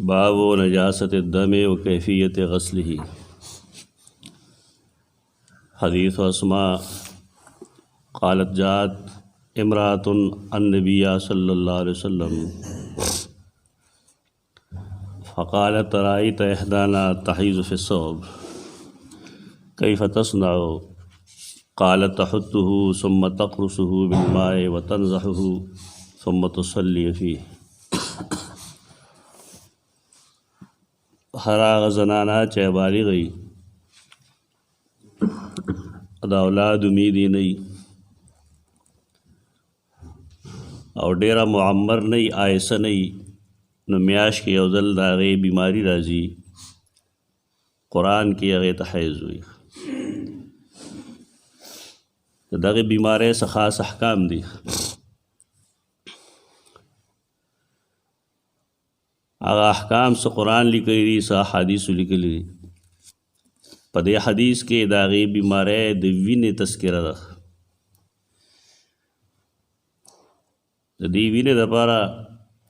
बाब नजासत दम व कैफियत गस्लिही। हदीस अस्मा क़ालत जात इमरातुन अन्नबिया सल्लल्लाहु अलैहि वसल्लम फ़क़ालत राअयत इहदाना तहीज़ु फ़िस्सौब कैफ़ तस्नअ क़ालत तहुत्तुहु सुम्मा तक़रुसुहु बिल्माइ व तनज़हुहु सुम्मा तुसल्ली फ़ीह। हर आग जनाना चे बालिग गई दा औलाद उम्मीदी नहीं और डेरा मुअम्मर नहीं आयसा नहीं न म्याश के अवजल दागे बीमारी राजी कुरान की अगे तहैज़ हुई तो दागे बीमारे से ख़ास अहकाम दी। आगा अहकाम से कुरान लिखी सा हदीस लिखली पदे हदीस के दागे बीमारे दिवीन तस्किरा दीवीन दपारा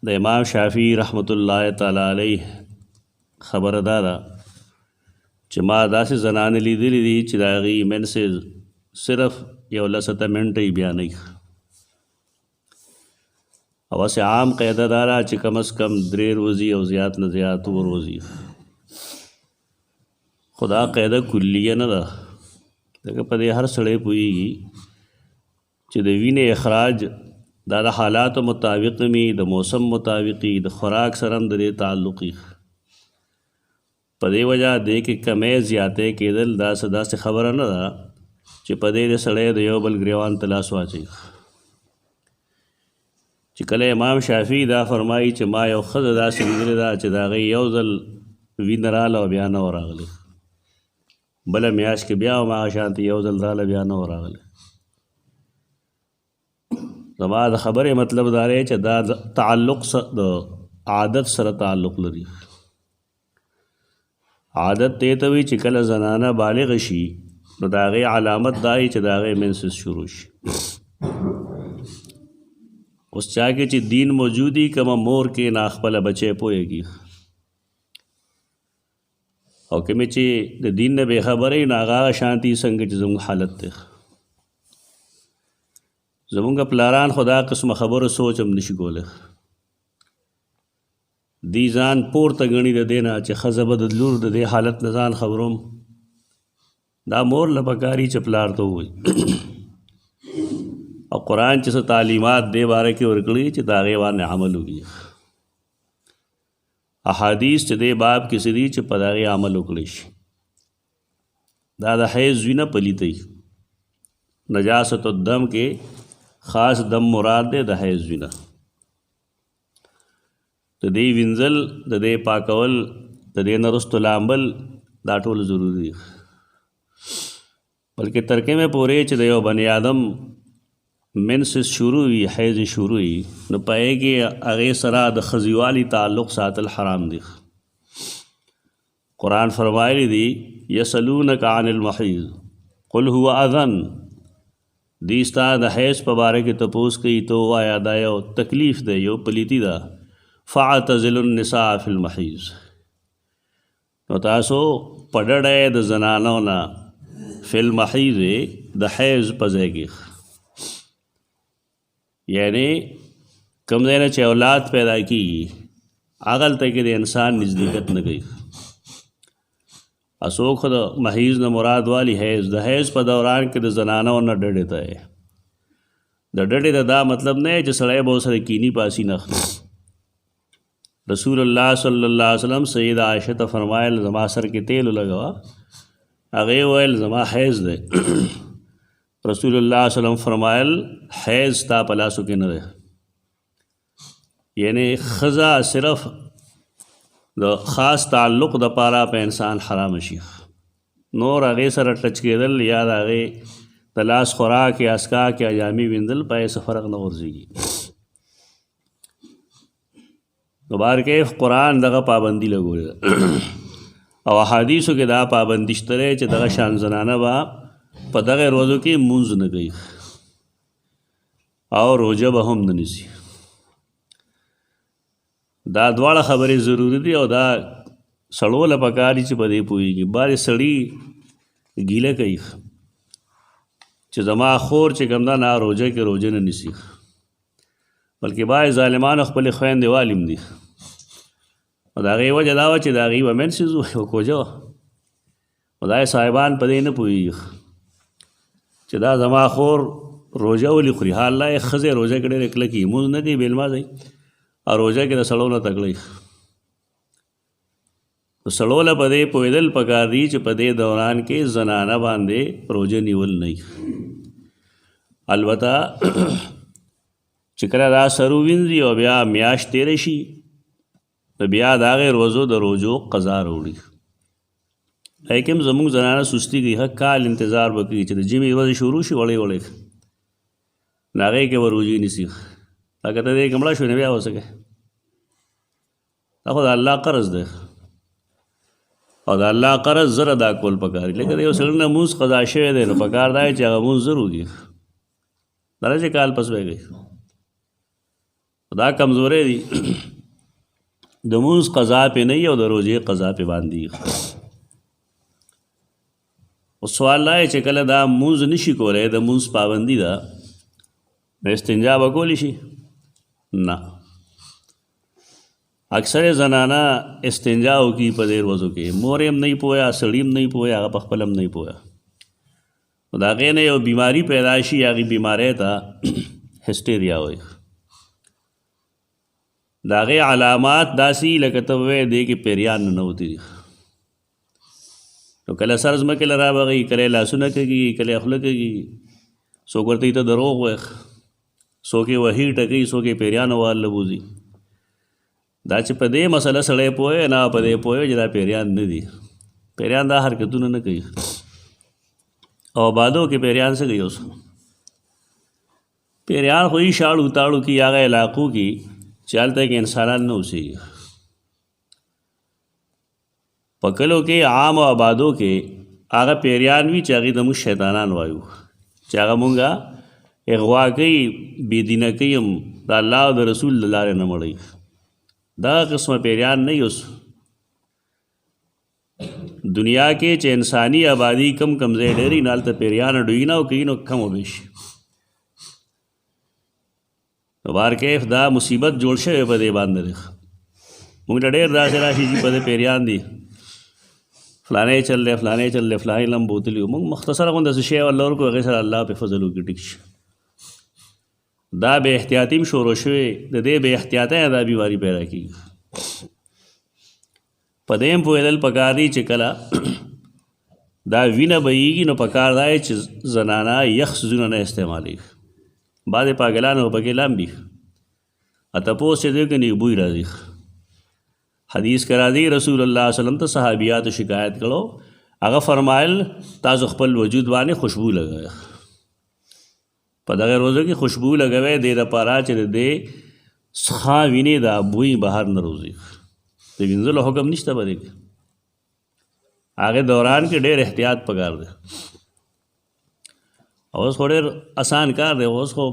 द इमाम शाफी रहमतुल्लाह ताला अलैह खबर दादा मा दास जनान लीदली दी चिदागी मैन से सिर्फ यह लसत मिनट ही बयान नहीं और से आम क़ैदा दारा च कम अज़ कम 3 रोज़ी और ज़्यादा न ज़्यादा 2 रोज़ी खुदा क़ैदा कुल्लिया न दा देखा पदे हर सड़े पुईगी चिदवीन अखराज दादा हालात मुताबिक में द मौसम मुताबिकी द खुराक सरम दे ताल्लुक़ी पदे वजह दे के कमे ज़्यादा के दल दास से खबर न दा च पदे दे सड़े दो बल ग्रेवान तलाश वाची चिकले इमाम शाफी दा फरमाई च मा यौ खज़ दा सिंदरे दा च दा गई यौजल विनराल और बयान और आगले भले म्याश के ब्याह मा शांति यौजल दाल बयान और आगले जमाद खबर मतलब दारे च दा ताल्लुक़ आदत सर ताल्लुक़ लरी आदत ते तवी चिकल जनाना बालिग शी तो दागे अलामत दाई च दागे मेंसेस शुरू शी उस चाके च दीन मौजूदी कमा मोर के नाखपल बचे पोएगी और कि चे द दीन ने बेखबर ही नागा शांति संग जम हालत थे जमुंगा प्लारान खुदा कस्म खबर सोच हम निशगोले दी जान पोर तगणी द देना च खजबद लूर द दे हालत नजान खबरों दा मोर लपकारी चपलार तो हुई और कुरान च तालीमात दे बारे की वर्कड़ी च दागे वान अमल होगी अहादीस च दे बाब की सिदी च पदागे अमल उकलिश दादा हैज़ भी न पलीतई नजासत दम के ख़ास दम मुराद दे द हैज़ भी न तो दे विंजल द दे पाकवल द दे नरुस्तुलाम्बल दाटोल ज़रूरी बल्कि तरके में पूरे च दे बने आदम मिन से शुरू हुई हैज़ शुरू हुई न पाएगी अगे सरा द खजीवाली ताल्लुक़ सातल हराम दिख कुरान फरमाई दी यसलूनक अनिल महीज़ कुल हुवा अज़न दीस्ता द हैज़ पबारे के तपोस की तो आया दायो तकलीफ़ दे यो पलीती दा फ़अतज़िलुन निसा फ़िल महीज़ तो तासो पड़े द जनानों ना फ़िल महीज़ द हैज़ पजेगी यानी कम देना च औलाद पैदा की आगल तक के इंसान नज़दीकत न गई असोख द महीज़ न मुराद वाली हैज़ द हैज़ पर दौरान के द जनाना न डरेता है द डरे दा मतलब नहीं जो सड़े बहुत सारे कीनी पासी न रसूलुल्लाह सल्लल्लाहु अलैहि वसल्लम सैयदा आयशा त फरमायल जमा सर के तेल लगवा अगे वैल जमा हैज़ दे रसूलुल्लाह सल्लम फरमायल हैज़ ता पलासु के न रहे यानी ख़ज़ा सिर्फ द ख़ास ताल्लुक़ द पारा पे इंसान हराम शीख नोर आगे सर टच के दल याद आगे तलाश खुराक या अस्का क्या जामी बिंदल पाए से फ़र्क न वर्जीगी दोबार के कुरान दगा पाबंदी लगो और हदीसों के दा पाबंदिश तरे च दगा शान जनाना बा पदगे रोज़ों की मुंज न गई और रोजा बहम न निसी دا دواړه خبرې ضروری دي او دا سړو له پکار دي چې په دې پوهېږي. بعضې سړي ګیله کوي چې زما خور چې کوم ده نه روژه کې روژه نه نیسي، بلکې بعضې ظالمانو خپلې خویندې والم دي. او د هغې وجه دا وه چې د هغې به منسیز و کوجه وه، او دا صاحبان په دې نه پوهېږي چې دا زما خور روژه ولې خوري. حال لا یې ښځې روژه کې ډېرې کلکې لمونځ نه کوي، بې لمازئ، او روژه کې د سړو نه تکړی. سړو له په دې پوهېدل پکار دي چې په دې دوران کې زنانه باندې روژه نیول نه وي. البته چې کله دا سر ووینځي او بیا میاشت تېره شي نو بیا د هغې روزو د روژو قضا راوړي. لیکن زموږ زنانه سستی کوي، ښه کال انتظار به کوي چې د جمعې ورځې شروع شي وړې وړې نو هغې کې به روژې نیسي. دا که ته دې کې مړه شوې نو بیا وسکې، دا خو د الله قرض دی او د الله قرض زر ادا کول پکار دي. لکه د یو سړي نه مونځ قضا شوی دی نو پکار دا چې هغه مونځ زر وکړي، دا نه چې کال پس ویږي. دا کمزورې دي، د مونځ قضا پې نه وي او د روژې قضا پې باندې. اوس سوال دا چې کله دا مونځ نشي کولی، د مونځ پابندي ده، نو استنجا به کولی شي؟ نه. اکثر زنانه استنجا وکړي په دې ورځو کې، مور یې هم نه پوهه، سړي هم نه پوهه، هغه په خپل هم نه پوهه، نو د هغې نه یو بیماري پیدا شي، هغې بیمارۍ ته هسټیریا وایي. د هغې علامات داسې لکه ته ووایې دې کې پیریان ننوتي دي، نو کله سر ځمکې له رابغي، کله یې لاسونه کږي، کله یې خوله کږي، څوک ورته ته دروغ وایي، څوک یې وهي ټکوي، څوک یې پیریانو واله بوځي. دا چې په دې مسله سړی پوهه نه په دې پوهه چې دا پیریان نه دي. پیریان دا حرکتونه نه کوي، او بادو کې پیریان څه کوي؟ اوس پیریان خو یې شاړو تاړو کې هغه علاقو کې چې هلته کې انسانان نه اوسېږي. په کلو کې عام او آبادو کې هغه پیریان وي چې هغې ته موږ شیطانان وایو، چې هغه مونږه اغوا کوي، بېدینه کوي، هم د الله او د رسول د لارې نه مړوي. دا قسمه پیریان نه اوس دنیا کې چې انساني آبادی کم کم ځای ډېري نو هلته پیریان ډوي نه او کوي نو کم وبشي. نو بارکیف دا مصیبت جوړ شوی په دې باندې دی. موږ ته ډېر داسې راشي چې په دې پیریان دي، فلانی چل دی، فلانی چل دی، فلانی لم بوتلي. موږ مختصره غونډه څه شی الله ورکړو، هغې سره الله پې فضل وکړي، ټیک شي. دا بے احتیاطیم شروع شوی، د دې بے احتیاطۍ دا بیماري پیدا کېږي. په دې هم پوهېدل پکار دي چې کله دا وینه بهیږي نو پکار دا چې زنانه یخ څیزونه نه استعمالېږي. بعضې پاګلان خو پکې لامبي، تپوس چې دی که نه بوی راځي. حدیث کې راځي رسول الله صلی الله علیه وسلم ته صحابیاتو شکایت کړو، هغه فرمایل تاسو خپل وجود باندې خوشبو لګوئ، په دغه روزو کې خوشبو لګوئ دې دپاره چې د دې څخه وینې دا بوی بهر نه روځي. د وینځلو حکم نشته په دې کې، هغې دوران کې ډېر احتیاط پکار دی. اوس خو ډېر اسان کار دی، اوس خو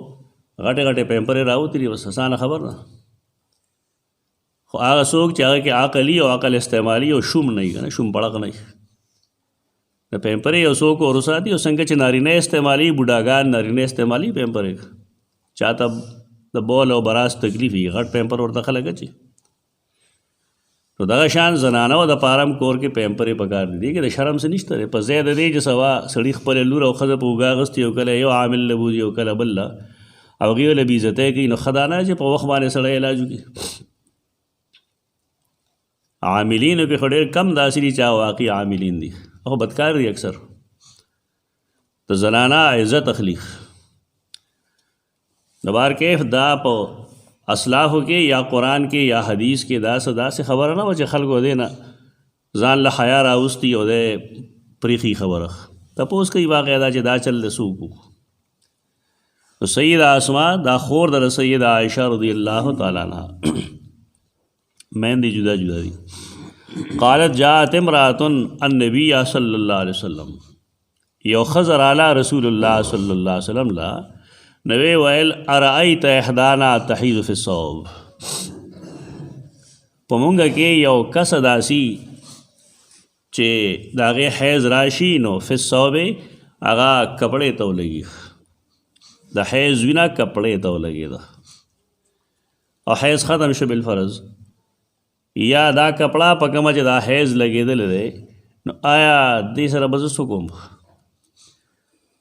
غټې غټې پیمپرې راوتلي، بس اسانه خبر نه. خو هغه څوک چې هغه کې عقل وي او عقل استعمالي او شوم نه وي، که نه شوم پړق نه وي، د پیمپرې یو څوک ورساتي او څنګه چې نارینه استعمالي، بوډاګان نارینه استعمالي پیمپرې، چاته د بول او براس تکلیف وي غټ پیمپر ورته خلک اچي. نو دغه شان زنانو د پارم کور کې پیمپرې پکار دي کې د شرم څه نشته دی. په ځای د دې چې سوا سړي خپلې لور او ښځه په اوږه اغوستي او کله یو عامل له بوځي او کله بل له، او هغې له بېعزتۍ کوي، نو ښه دا نه چې په وخت باندې سړی علاج وکړي. عاملینو کې خو ډېر کم داسې دي چې واقعي عاملین دي، خو بدکار دي اکثر. د زنانه عزت اخلي. د بارکیف دا په اسلافو کې یا قرآن کې یا حدیث کې داسې خبره نه وه چې خلکو دې نه ځان له حیا راوستي او دی پریښي خبره. تپوس کوي واقع دا چې دا چل د څوک و. نو سیدہ اسماء دا خور د سیدہ عائشہ رضی اللہ تعالیٰ عنہ میندې جدا جدا دي. قالت جاءت امرأة النبی صلی اللہ علیہ وسلم، یو ښځه راله رسول الله صلی الله علیه وسلم لا، نوی ویل ارأیت احدانا تحیض فی الصوم، په مونږ کې یو کس داسي چې د هغې حیض راشي نو فی الصوب هغه کپړې ته ولګي، د حیض وینه کپړې ته ولګېده او حیض ختم شو بالفرض، یا دا کپړه په کومه چې دا حیض لګېدلی دی نو آیا دې سره به زه څه کوم؟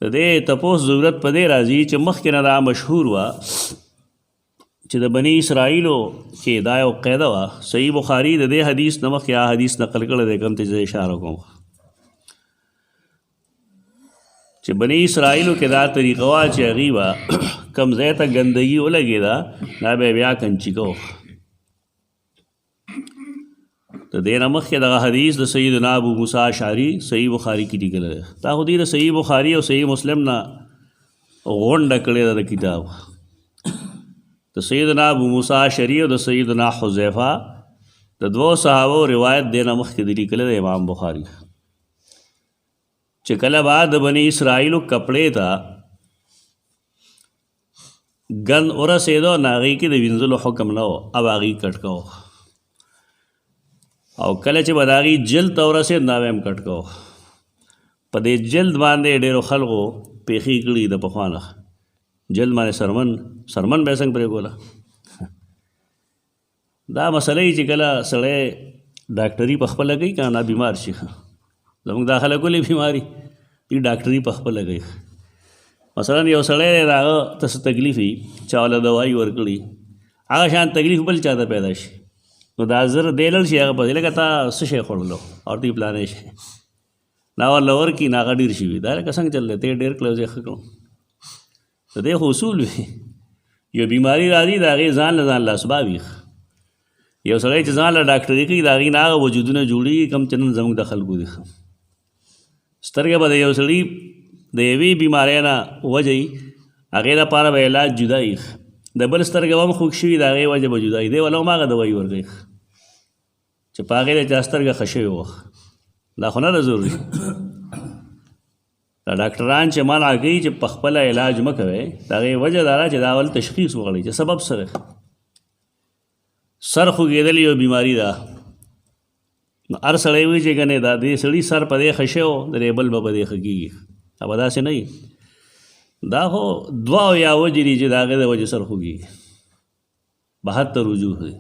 د دې تپوس ضرورت په دې راځي چې مخکې نه دا مشهور وه چې د بني اسرائیلو کې دا یو قاعده وه. صحیح بخاري د دې حدیث نه مخکې حدیث نقل کړی دی کوم ته زه اشاره کوم چې بني اسرائیلو کې دا طریقه وه چې هغوی به کوم ځای ته ګندګي ولګېده دا به بیا کنچي کو. د دې نه مخکې دغه حدیث د سیدنا ابو موسی اشعري صحیح بخاري کې لیکلی دی. دا خو دې د صحیح بخاري او صحیح مسلم نه غونډه کړې ده د کتاب. د سیدنا ابو موسی اشعري او د سیدنا حذیفه د دوو صحابو روایت دې نه مخکې دی لیکلی دی امام بخاري چې کله بعد د بني اسرائیلو کپړې ته ګند ورسېدو نو هغې کې د وینځلو حکم نه و او هغې کټ کو، او کله چې به د هغې جلد ته ورسېد نو به هم کټ کو. په دې جلد باندې ډېرو خلکو پېښې کړي د پخوا نه. جلد باندې سرمن به یې څنګه پرې کوله. دا مسله چې کله سړی ډاکټري په خپله کوي که نه بیمار شي، زموږ دا خلک ولې بیماري دي ډاکټري په خپله کوي. مثلا یو سړی دی د هغه ته څه تکلیف وي چا وله دوایي ورکړي هغه شان تکلیف بل چا ته پیدا شي نو دا زر دی لړ شي هغه پسې لکه تا څه شی خوړلو او ته یې پلانې شي دا ورله ورکړي نو هغه ډېر شي وي دا لکه څنګه چل دی ته یې ډېر کړی زه یې ښه کړم. د دې خو اصول وي یو بیماري راځي د هغې ځان له اسباب وي. یو سړی چې ځان له ډاکټري کوي د هغې نه هغه وجودونه جوړېږي کوم چې نن زموږ د خلکو دي. سترګه به د یو سړي د یوې بیمارۍ نه وجه وي هغې دپاره به علاج جدا وي، د بل سترګه به هم خوږ شوي د هغې وجه به جدا وي، دی وله هم هغه دوایي ورکوي چې په هغې د چا سترګه ښه شوې وه. دا خو نه ده ضروري. دا ډاکټران چې منع کوي چې په خپله علاج مه کوئ د هغې وجه دا ده چې دا اول تشخیص وغواړئ چې سبب څه دی. سر خوږېدل یو بیماري ده نو هر سړی وایي چې ګنې دا دې سړي سر په دې ښه شوی و د دې بل به په دې ښه کېږي. به داسې نه وي، دا خو دوه او یا وجې دي چې د هغې د وجې سر خوږېږي. 72 وجوه دی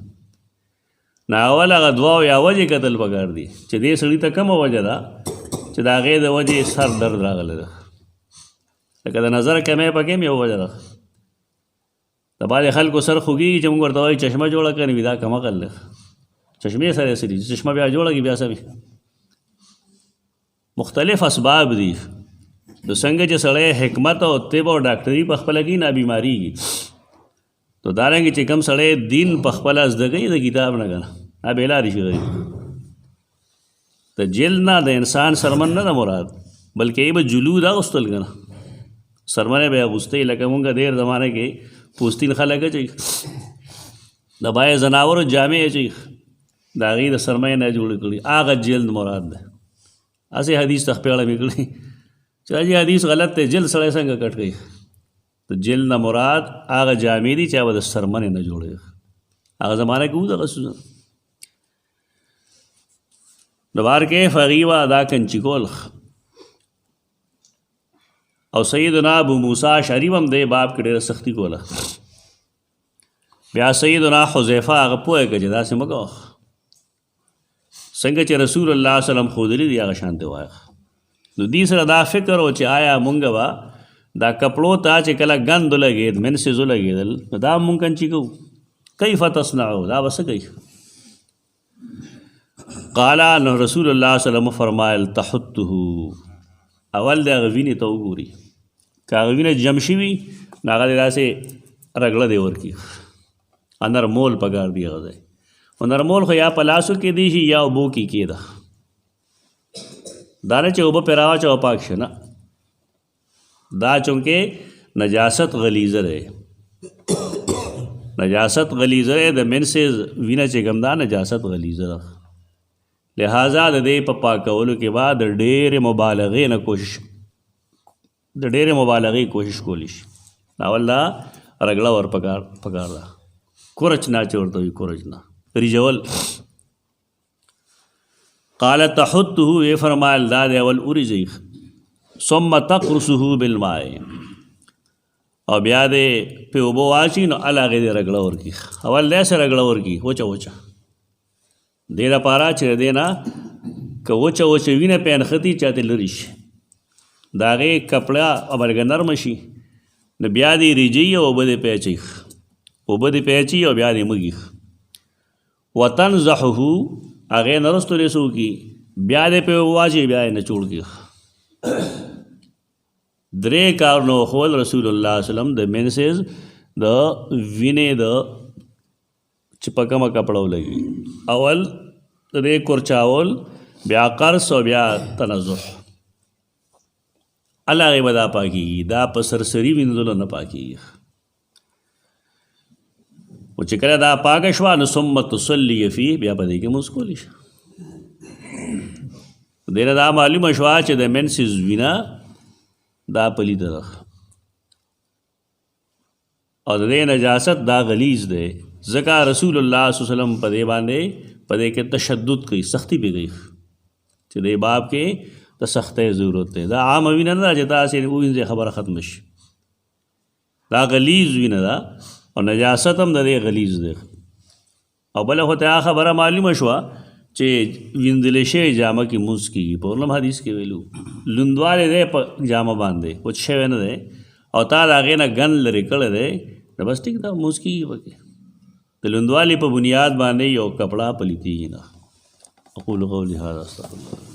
نو اول هغه دوه او یا وجې کتل پکار دي چې دې سړي ته کومه وجه ده چې د هغې د وجې سر درد راغلی ده. لکه د نظر کمی پکې هم یو وجه ده. د بعضې خلکو سر خوږېږي چې موږ ورته وایي چشمه جوړه کړه نو دا کم عقل دی. چشمې سره څه دي چشمه بیا جوړه کړي بیا څه وي. مختلف اسباب دي. د څنګه چې سړی حکمت او طب او ډاکټري په خپله کوي نه بیماریږي نو دارنګې چې کوم سړی دین په خپله زده کوي د کتاب نه که نه دا بېلارې شي غریب. د جلد نه د انسان سرمن نه ده مراد بلکې یې به جلود اغوستل که نه سرمنې به یې اغوستئ لکه مونږ ډېر زمانه کې پوستین خلک اچوي د بای زناورو جامې اچوي د هغې د سرمایې نه جوړې کړي هغه جلد مراد ده. هسې حدیث ته خپېړه مې کړي چې حاجي حدیث غلط دی جلد سړی څنګه کټ کوي. د جلد نه مراد هغه جامې دي چې هغه د سرمنې نه جوړې هغه زمانه کې وو دغه څیزونه نو بار کې هغې وه دا کنچي کول. او سیدنا ابو موسی اشعري هم دې باب کې ډېره سختي کوله. بیا سیدنا حذیفه هغه پوهه کړه چې داسې مه کوه څنګه چې رسول الله وسلم ښودلي دي هغه شانتې وایه. نو دې سره دا فکر و چې آیا مونږ به دا کپړو ته چې کله ګند ولګېد منسز ولګېدل نو دا مونږ کنچي کوو کیف تصنعو دا به څه کوي. قال نو رسول الله وسلم فرمایل تحته اول د هغه وینې ته وګوري که هغه وینه جم شوي نو هغه دې داسې رګړه دې ورکړي. نرمول پکار دی هغه ځای او نرمول خو یا په لاسو کې دی شي یا اوبو کې کېده دا نه چې اوبه پرې راواچوه او پاک شه نه دا چونکې نجاست غلیظه دی نجاست غلیظه دی د منسز وینه چې کوم دا نجاست غلیظه ده لہذا د دې په پاکولو کې بعد د ډېرې مبالغې کوشش کولی شي. اول دا رګړه ور پکار ده کورچ نه چې ورته وي کورچ نه रिजवल। क़ाल तहुत्तुहु, ये फरमायल दाद अवल उरिज़ी, सुम्मा तक़रुसुहु बिलमाए, और ब्या दे पे ओबो वाची न अलागे दे रगड़ावर की, अवल दे से रगड़ावर की वचा वचा देना पारा च देना क वचा वचा विना पैन खती चाहते लरिश दागे कपड़ा अमरग नरम शी न ब्या दे रिजी ओब दे पैची ओब दे पैची और ब्या दे मगी वतन ज़हू आगे नरस्त रेसू की ब्या दे पे वाची ब्या न चूड़ की द्रे कारनो खोल रसूलुल्लाह सल्लम द मेंसेस द विने द चिपकमा कपड़ा लगी अवल रे कुरचावल ब्या कर्स और ब्या तनज़ुह अल्लाह बदा पाकी दा पसरसरी विंदुल न पाकी वो चिकरा दा पाकशवा न सुम्मत तुसल्ली फी ब्या पदे के मुस्कोलिश देना दा मालूम अशवा च द मेंसेस विना दा पली तरह और दे नजासत दा गलीज दे ज़का रसूलुल्लाह सल्लल्लाहु अलैहि वसल्लम पदे बांधे पदे के तशद्दुद की सख्ती पे गई कि दे बाप के तो सख्त ज़रूरत है दा आम अभी ना जता से इनसे खबर ख़त्मश दा गलीज भी ना दा और नजासत हम दे गलीज दे और भले होते आ खबर मालूम अशवा चे विंदलेशे जामा की मुस की पौर्णम हदीस के वेलू लुंदवाले दे जामा बांधे कुछ छे न दे और तार आगे ना गन लरे कड़ दे न बस ठीक था मुस की बके तो लुंदवाले पर बुनियाद बांधे यो कपड़ा पलीती ही ना अक़ूलु क़ौली हाज़ा अस्तग़फ़िरुल्लाह।